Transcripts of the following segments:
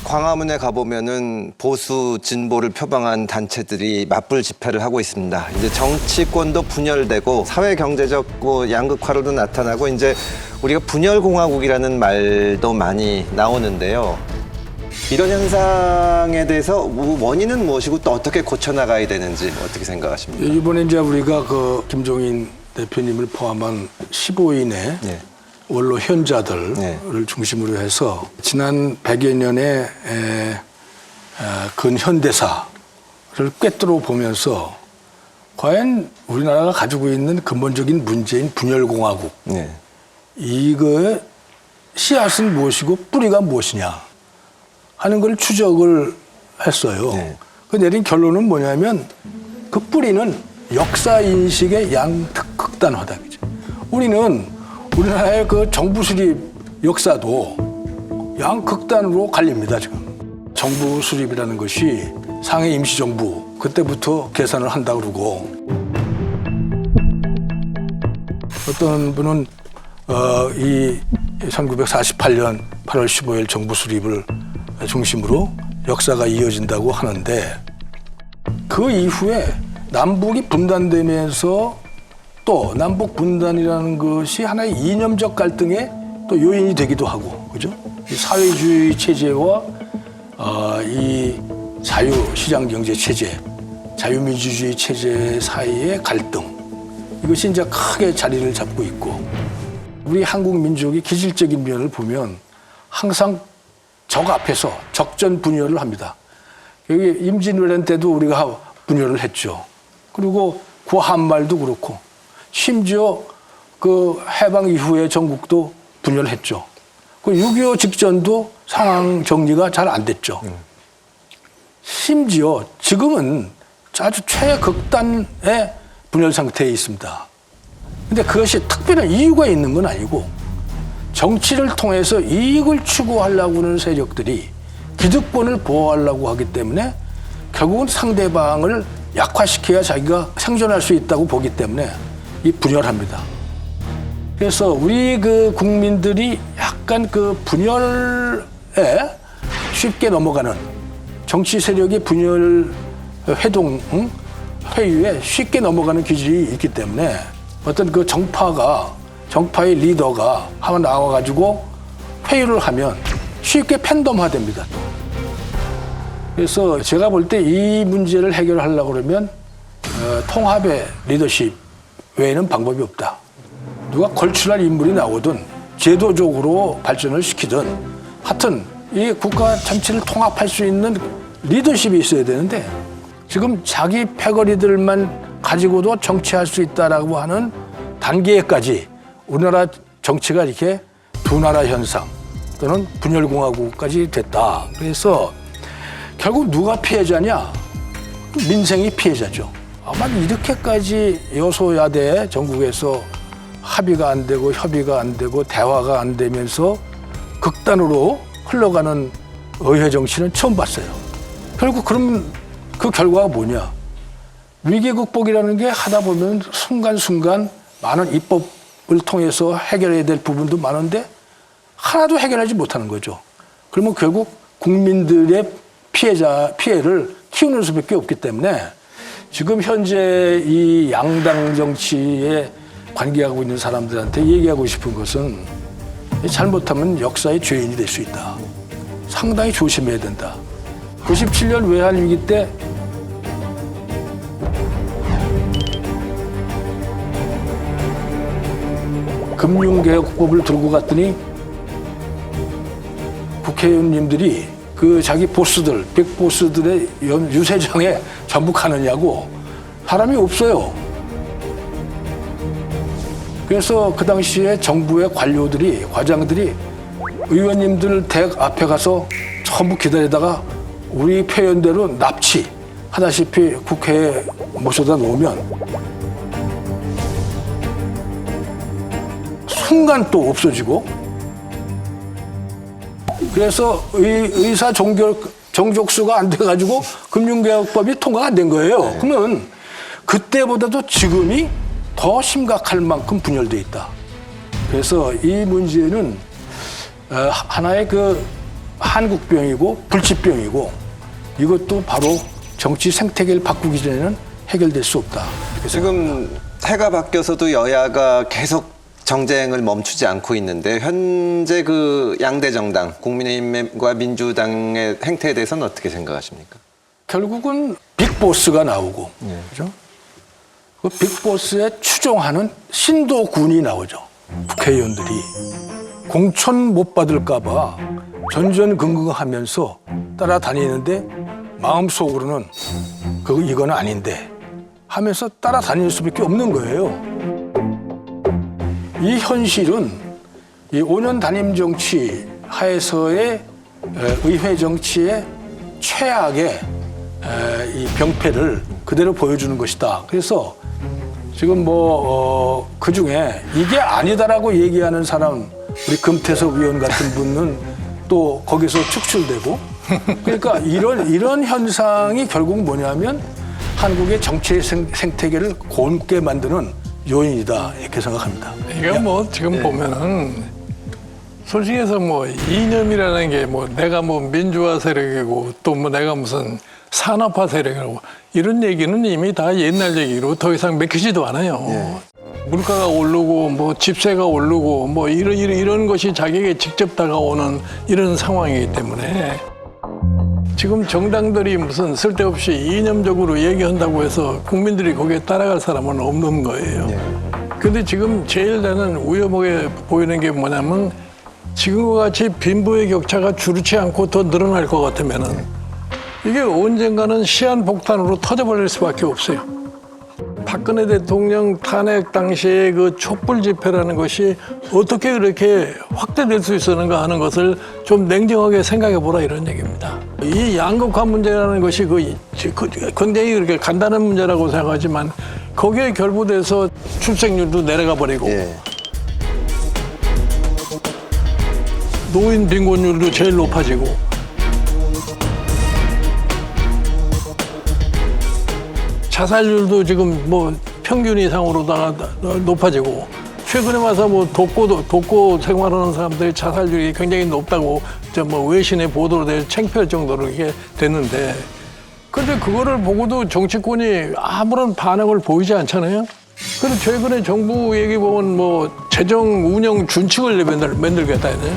광화문에 가보면은 보수 진보를 표방한 단체들이 맞불 집회를 하고 있습니다. 이제 정치권도 분열되고 사회 경제적 양극화로도 나타나고 이제 우리가 분열공화국이라는 말도 많이 나오는데요. 이런 현상에 대해서 원인은 무엇이고 또 어떻게 고쳐나가야 되는지 어떻게 생각하십니까? 이번에 이제 우리가 그 김종인 대표님을 포함한 15인의 네. 원로 현자들을 네. 중심으로 해서 지난 100여 년의 근현대사를 꿰뚫어 보면서 과연 우리나라가 가지고 있는 근본적인 문제인 분열공화국, 네. 이거의 씨앗은 무엇이고 뿌리가 무엇이냐 하는 걸 추적을 했어요. 네. 그 내린 결론은 뭐냐면 그 뿌리는 역사 인식의 양극단화다. 우리는 우리나라의 그 정부 수립 역사도 양극단으로 갈립니다, 지금. 정부 수립이라는 것이 상해 임시정부, 그때부터 계산을 한다고 그러고, 어떤 분은 이 1948년 8월 15일 정부 수립을 중심으로 역사가 이어진다고 하는데, 그 이후에 남북이 분단되면서 또 남북 분단이라는 것이 하나의 이념적 갈등의 또 요인이 되기도 하고, 그죠? 이 사회주의 체제와 이 자유시장 경제 체제, 자유민주주의 체제 사이의 갈등, 이것이 이제 크게 자리를 잡고 있고, 우리 한국 민족의 기질적인 면을 보면 항상 적 앞에서 적전 분열을 합니다. 여기 임진왜란 때도 우리가 분열을 했죠. 그리고 구한말도 그렇고, 심지어 그 해방 이후의 전국도 분열했죠. 그 6.25 직전도 상황 정리가 잘 안 됐죠. 심지어 지금은 아주 최극단의 분열 상태에 있습니다. 근데 그것이 특별한 이유가 있는 건 아니고, 정치를 통해서 이익을 추구하려고 하는 세력들이 기득권을 보호하려고 하기 때문에 결국은 상대방을 약화시켜야 자기가 생존할 수 있다고 보기 때문에 이 분열합니다. 그래서 우리 그 국민들이 약간 그 분열에 쉽게 넘어가는, 정치 세력이 분열 회동, 회유에 쉽게 넘어가는 기질이 있기 때문에 어떤 그 정파의 리더가 한번 나와가지고 회유를 하면 쉽게 팬덤화됩니다. 또. 그래서 제가 볼 때 이 문제를 해결하려고 그러면 통합의 리더십 외에는 방법이 없다. 누가 걸출한 인물이 나오든 제도적으로 발전을 시키든 하여튼 이 국가 전체를 통합할 수 있는 리더십이 있어야 되는데, 지금 자기 패거리들만 가지고도 정치할 수 있다라고 하는 단계까지 우리나라 정치가 이렇게 두 나라 현상 또는 분열공화국까지 됐다. 그래서 결국 누가 피해자냐? 민생이 피해자죠. 아마 이렇게까지 여소야대 전국에서 합의가 안 되고 협의가 안 되고 대화가 안 되면서 극단으로 흘러가는 의회 정치는 처음 봤어요. 결국 그럼 그 결과가 뭐냐? 위기 극복이라는 게 하다 보면 순간순간 많은 입법을 통해서 해결해야 될 부분도 많은데 하나도 해결하지 못하는 거죠. 그러면 결국 국민들의 피해를 키우는 수밖에 없기 때문에 지금 현재 이 양당 정치에 관계하고 있는 사람들한테 얘기하고 싶은 것은 잘못하면 역사의 죄인이 될 수 있다. 상당히 조심해야 된다. 97년 외환 위기 때 금융개혁법을 들고 갔더니 국회의원님들이 그 자기 보스들, 빅보스들의 유세장에 전부 가느냐고 사람이 없어요. 그래서 그 당시에 정부의 관료들이, 과장들이 의원님들 댁 앞에 가서 전부 기다리다가 우리 표현대로 납치하다시피 국회에 모셔다 놓으면 순간 또 없어지고, 그래서 의사 정족수가 안 돼가지고 금융개혁법이 통과가 안 된 거예요. 그러면 그때보다도 지금이 더 심각할 만큼 분열돼 있다. 그래서 이 문제는 하나의 그 한국병이고 불치병이고 이것도 바로 정치 생태계를 바꾸기 전에는 해결될 수 없다. 이렇게 생각합니다. 지금 해가 바뀌어서도 여야가 계속 정쟁을 멈추지 않고 있는데 현재 그 양대 정당 국민의힘과 민주당의 행태에 대해서는 어떻게 생각하십니까? 결국은 빅보스가 나오고 그죠? 그 빅보스에 추종하는 신도군이 나오죠. 국회의원들이 공천 못 받을까 봐 전전긍긍하면서 따라다니는데 마음속으로는 이건 아닌데 하면서 따라다닐 수밖에 없는 거예요. 이 현실은 이 5년 단임 정치 하에서의 의회 정치의 최악의 이 병폐를 그대로 보여주는 것이다. 그래서 지금 그 중에 이게 아니다라고 얘기하는 사람, 우리 금태섭 의원 같은 분은 또 거기서 축출되고, 그러니까 이런 현상이 결국 뭐냐면 한국의 정치의 생태계를 곪게 만드는 요인이다, 이렇게 생각합니다. 이거 뭐 지금 보면은 솔직히 해서 뭐 이념이라는 게 뭐 내가 뭐 민주화 세력이고 또 뭐 내가 무슨 산업화 세력이라고 이런 얘기는 이미 다 옛날 얘기로 더 이상 맥히지도 않아요. 물가가 오르고 뭐 집세가 오르고 뭐 이런 것이 자기에게 직접 다가오는 이런 상황이기 때문에 지금 정당들이 무슨 쓸데없이 이념적으로 얘기한다고 해서 국민들이 거기에 따라갈 사람은 없는 거예요. 근데 지금 제일 나는 위험하게 보이는 게 뭐냐면 지금과 같이 빈부의 격차가 줄지 않고 더 늘어날 것 같으면은 이게 언젠가는 시한폭탄으로 터져버릴 수밖에 없어요. 박근혜 대통령 탄핵 당시에 그 촛불 집회라는 것이 어떻게 그렇게 확대될 수 있었는가 하는 것을 좀 냉정하게 생각해 보라 이런 얘기입니다. 이 양극화 문제라는 것이 굉장히 그렇게 간단한 문제라고 생각하지만 거기에 결부돼서 출생률도 내려가 버리고 노인 빈곤율도 제일 높아지고 자살률도 지금 뭐 평균 이상으로다가 높아지고 최근에 와서 뭐 독고 생활하는 사람들의 자살률이 굉장히 높다고 뭐 외신의 보도로 될 창피할 정도로 이게 됐는데 근데 그거를 보고도 정치권이 아무런 반응을 보이지 않잖아요. 그리고 최근에 정부 얘기 보면 뭐 재정 운영 준칙을 만들겠다 했네요.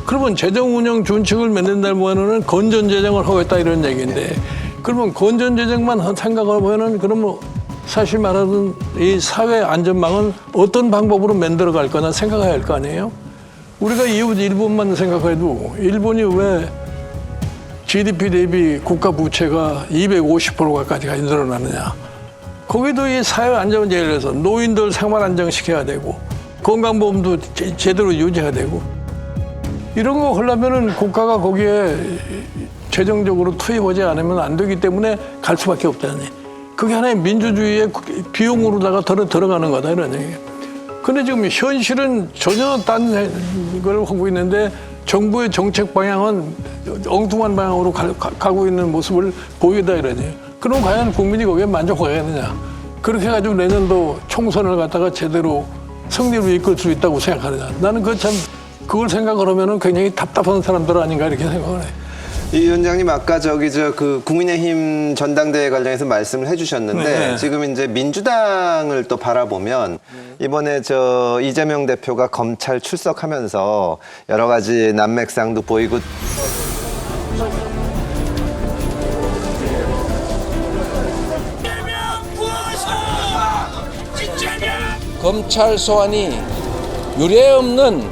그러면 재정 운영 준칙을 만든다면은 건전 재정을 하겠다 이런 얘기인데 그러면 건전 재정만 생각을 보면은 그러면 사실 말하는 이 사회 안전망은 어떤 방법으로 만들어갈 거나 생각해야 할 거 아니에요? 우리가 이웃 일본만 생각해도 일본이 왜 GDP 대비 국가 부채가 250% 가까이가 늘어나느냐? 거기도 이 사회 안전 예를 들어서 노인들 생활 안정시켜야 되고 건강보험도 제대로 유지해야 되고 이런 거 하려면은 국가가 거기에 재정적으로 투입하지 않으면 안 되기 때문에 갈 수밖에 없다는 얘기. 그게 하나의 민주주의의 비용으로다가 들어가는 거다 이런 얘기예요. 그런데 지금 현실은 전혀 딴 걸 하고 있는데 정부의 정책 방향은 엉뚱한 방향으로 가고 있는 모습을 보이다 이런 얘기예요. 그럼 과연 국민이 거기에 만족하겠느냐. 그렇게 해가지고 내년도 총선을 갖다가 제대로 승리로 이끌 수 있다고 생각하느냐. 나는 그걸 생각을 하면은 굉장히 답답한 사람들 아닌가 이렇게 생각을 해요. 이 위원장님 아까 그 국민의힘 전당대회 관련해서 말씀을 해주셨는데 지금 이제 민주당을 또 바라보면 이번에 이재명 대표가 검찰 출석하면서 여러 가지 난맥상도 보이고 검찰 소환이 유례없는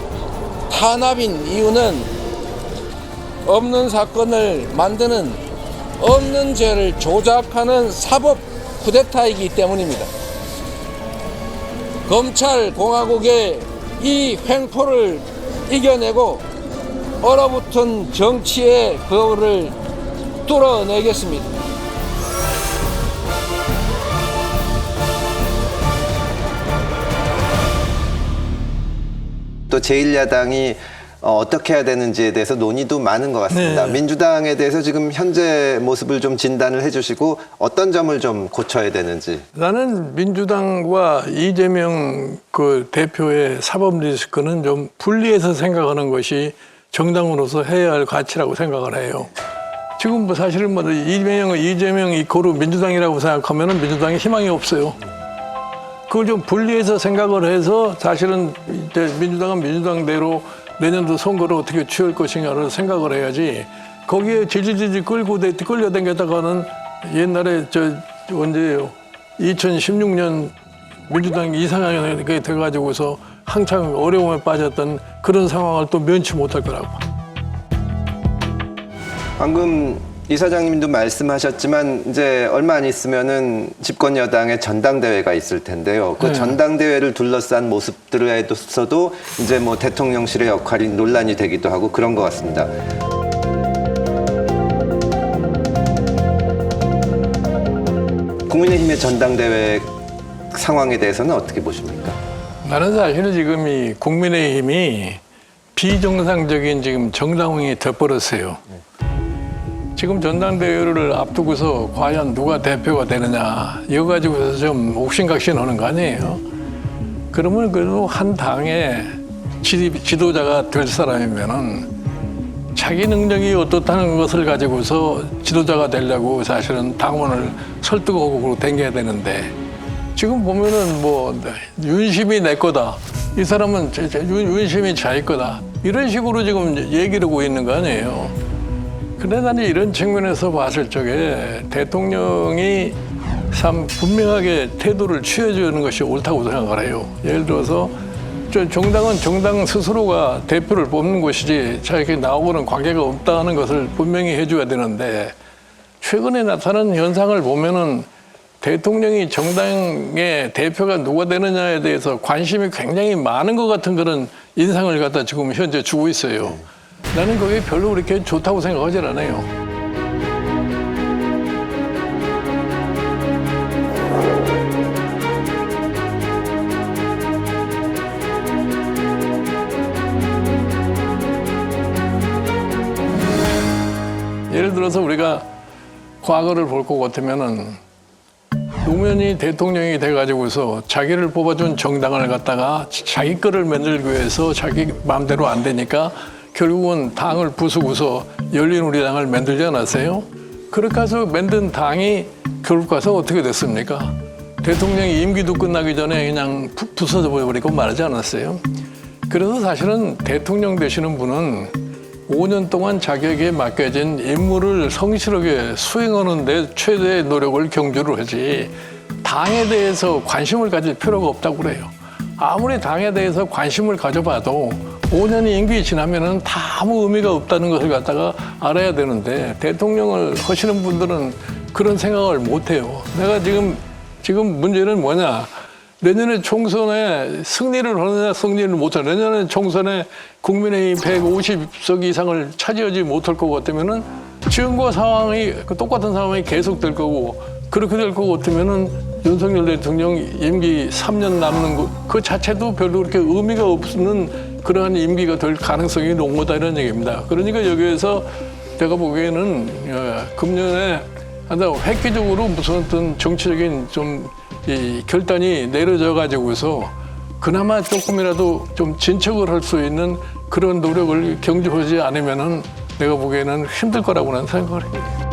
탄압인 이유는 없는 사건을 만드는 없는 죄를 조작하는 사법 쿠데타이기 때문입니다. 검찰 공화국의 이 횡포를 이겨내고 얼어붙은 정치의 거울을 뚫어내겠습니다. 또 제1야당이 어떻게 해야 되는지에 대해서 논의도 많은 것 같습니다. 민주당에 대해서 지금 현재 모습을 좀 진단을 해주시고 어떤 점을 좀 고쳐야 되는지. 나는 민주당과 이재명 그 대표의 사법 리스크는 좀 분리해서 생각하는 것이 정당으로서 해야 할 가치라고 생각을 해요. 지금 뭐 사실은 뭐 이재명 이코르 민주당이라고 생각하면은 민주당에 희망이 없어요. 그걸 좀 분리해서 생각을 해서 사실은 이제 민주당은 민주당대로 내년도 선거를 어떻게 취할 것인가를 생각을 해야지 거기에 질질질질 끌려다니다가는 옛날에 언제예요? 2016년 민주당 이상하게 돼가지고서 한참 어려움에 빠졌던 그런 상황을 또 면치 못할 거라고. 방금 이사장님도 말씀하셨지만 이제 얼마 안 있으면은 집권 여당의 전당대회가 있을 텐데요. 그 네. 전당대회를 둘러싼 모습들에서도 이제 뭐 대통령실의 역할이 논란이 되기도 하고 그런 것 같습니다. 국민의힘의 전당대회 상황에 대해서는 어떻게 보십니까? 나는 사실은 지금 이 국민의힘이 비정상적인 지금 정당황이 돼버렸어요. 지금 전당대회를 앞두고서 과연 누가 대표가 되느냐 이거 가지고서 좀 옥신각신하는 거 아니에요. 그러면 그래도 한 당의 지도자가 될 사람이면은 자기 능력이 어떻다는 것을 가지고서 지도자가 되려고 사실은 당원을 설득하고 댕겨야 되는데 지금 보면은 뭐 윤심이 내 거다. 이 사람은 윤심이 자기 거다. 이런 식으로 지금 얘기를 하고 있는 거 아니에요. 근데 나는 이런 측면에서 봤을 적에 대통령이 참 분명하게 태도를 취해주는 것이 옳다고 생각을 해요. 예를 들어서 정당은 정당 스스로가 대표를 뽑는 것이지 자기 나하고는 관계가 없다는 것을 분명히 해줘야 되는데 최근에 나타난 현상을 보면은 대통령이 정당의 대표가 누가 되느냐에 대해서 관심이 굉장히 많은 것 같은 그런 인상을 갖다 지금 현재 주고 있어요. 나는 그게 별로 그렇게 좋다고 생각하지 않아요. 예를 들어서 우리가 과거를 볼 것 같으면은 노무현이 대통령이 돼가지고서 자기를 뽑아준 정당을 갖다가 자기 거를 만들기 위해서 자기 마음대로 안 되니까 결국은 당을 부수고서 열린우리당을 만들지 않았어요? 그렇게 해서 만든 당이 결국 가서 어떻게 됐습니까? 대통령이 임기도 끝나기 전에 그냥 부서져 버리고 말하지 않았어요? 그래서 사실은 대통령 되시는 분은 5년 동안 자기에게 맡겨진 임무를 성실하게 수행하는 데 최대의 노력을 경주를 하지 당에 대해서 관심을 가질 필요가 없다고 그래요. 아무리 당에 대해서 관심을 가져봐도 5년이 임기 지나면은 다 아무 의미가 없다는 것을 갖다가 알아야 되는데 대통령을 하시는 분들은 그런 생각을 못 해요. 내가 지금 문제는 뭐냐? 내년에 총선에 승리를 하느냐 승리를 못하느냐. 내년에 총선에 국민의힘 150석 이상을 차지하지 못할 것 같으면은 지금과 상황이 똑같은 상황이 계속될 거고 그렇게 될 것 같으면은 윤석열 대통령 임기 3년 남는 그 자체도 별로 그렇게 의미가 없는 그러한 임기가 될 가능성이 높다 이런 얘기입니다. 그러니까 여기에서 제가 보기에는 금년에 획기적으로 무슨 어떤 정치적인 좀 이 결단이 내려져 가지고서 그나마 조금이라도 좀 진척을 할 수 있는 그런 노력을 경주하지 않으면은 내가 보기에는 힘들 거라고는 생각을 해요.